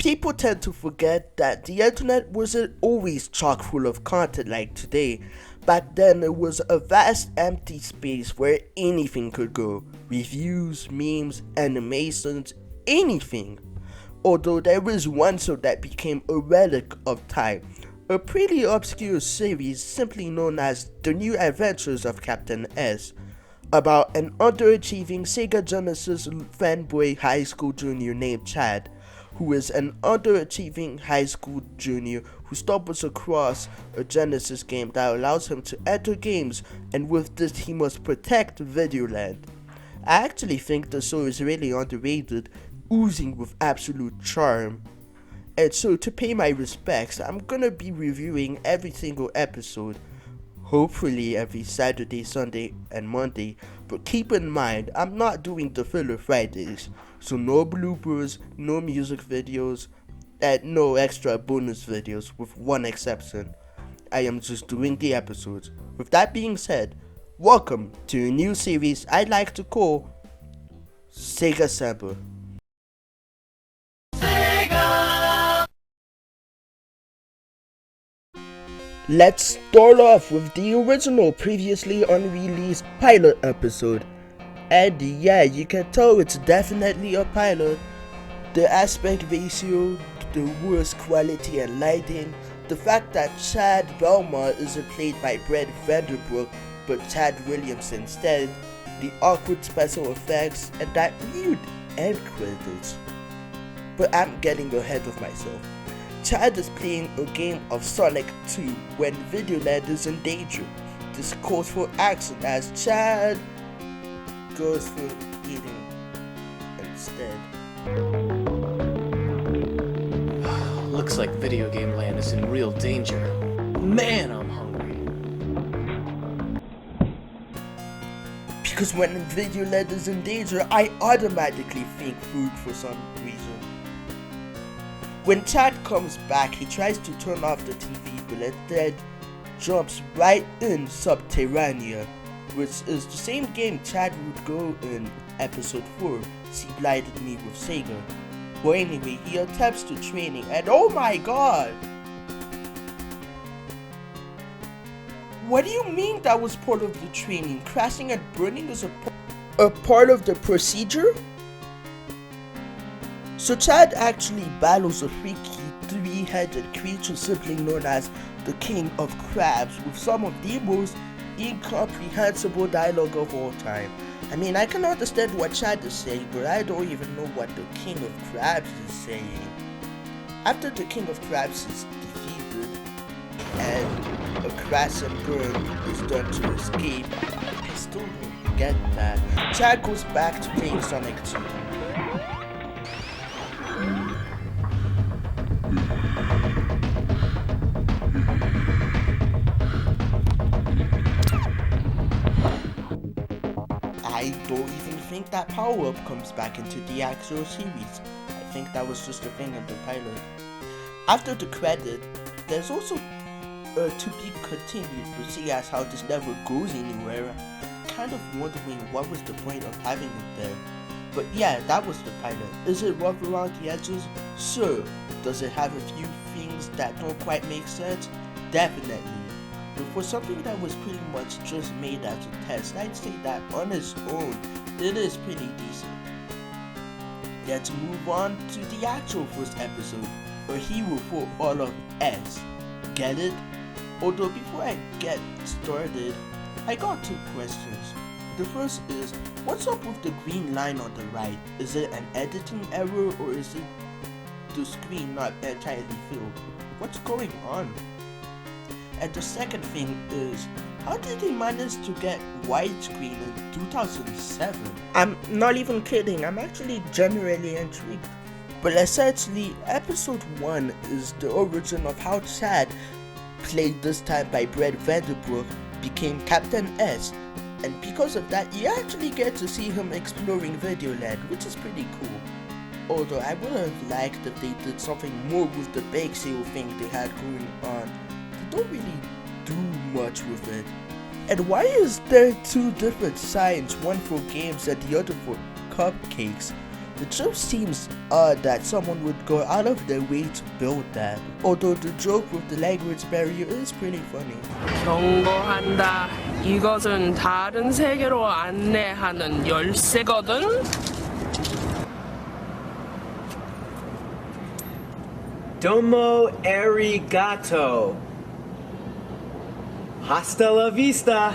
People tend to forget that the internet wasn't always chock full of content like today. Back then, it was a vast empty space where anything could go. Reviews, memes, animations, anything. Although there is one show that became a relic of time, a pretty obscure series simply known as The New Adventures of Captain S, about an underachieving Sega Genesis fanboy high school junior named Chad, who is an underachieving high school junior who stumbles across a Genesis game that allows him to enter games, and with this he must protect Videoland. I actually think the show is really underrated, oozing with absolute charm. And so to pay my respects, I'm gonna be reviewing every single episode, hopefully every Saturday, Sunday, and Monday, but keep in mind, I'm not doing the filler Fridays, so no bloopers, no music videos, and no extra bonus videos, with one exception. I am just doing the episodes. With that being said, welcome to a new series I like to call SegaCember. Let's start off with the original previously unreleased pilot episode. And yeah, you can tell it's definitely a pilot. The aspect ratio, the worst quality and lighting, the fact that Chad Belmont isn't played by Brett Vanderbrook but Chad Williams instead, the awkward special effects, and that weird end credits. But I'm getting ahead of myself. Chad is playing a game of Sonic 2 when Videoland is in danger. This calls for action as Chad goes for eating instead. Looks like video game land is in real danger. Man, I'm hungry. Because when Videoland is in danger, I automatically think food for some reason. When Chad comes back, he tries to turn off the TV, but instead jumps right in Subterranea, which is the same game Chad would go in episode 4, She Blinded Me with Sega. But anyway, he attempts to training, and oh my god! What do you mean that was part of the training? Crashing and burning is a part of the procedure? So Chad actually battles a freaky three-headed creature simply known as the King of Crabs with some of the most incomprehensible dialogue of all time. I mean, I can understand what Chad is saying, but I don't even know what the King of Crabs is saying. After the King of Crabs is defeated and a crash and burn is done to escape, I still don't get that. Chad goes back to playing Sonic 2. I don't even think that power-up comes back into the actual series. I think that was just a thing in the pilot. After the credit, there's also to be continued, but see as how this never goes anywhere. Kind of wondering what was the point of having it there. But yeah, that was the pilot. Is it rough around the edges? Sure. Does it have a few things that don't quite make sense? Definitely. But for something that was pretty much just made as a test, I'd say that on its own, it is pretty decent. Let's move on to the actual first episode, a hero for all of S. Get it? Although before I get started, I got two questions. The first is, what's up with the green line on the right? Is it an editing error or is it the screen not entirely filled? What's going on? And the second thing is, how did they manage to get widescreen in 2007? I'm not even kidding, I'm actually genuinely intrigued. But essentially, episode 1 is the origin of how Chad, played this time by Brett Vanderbrook, became Captain S. And because of that, you actually get to see him exploring Videoland, which is pretty cool. Although I would have liked if they did something more with the bake sale thing they had going on. They don't really do much with it. And why is there two different signs, one for games and the other for cupcakes? It just seems odd that someone would go out of their way to build that, although the joke with the language barrier is pretty funny. 경고한다. 이것은 다른 세계로 안내하는 열쇠거든. Domo arigato. Hasta la vista.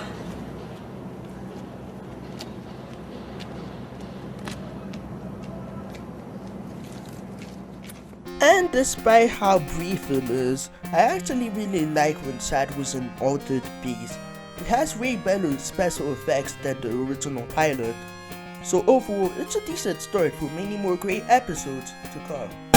And despite how brief it is, I actually really like when Chad was in Altered Beast. It has way better special effects than the original pilot. So overall, it's a decent start for many more great episodes to come.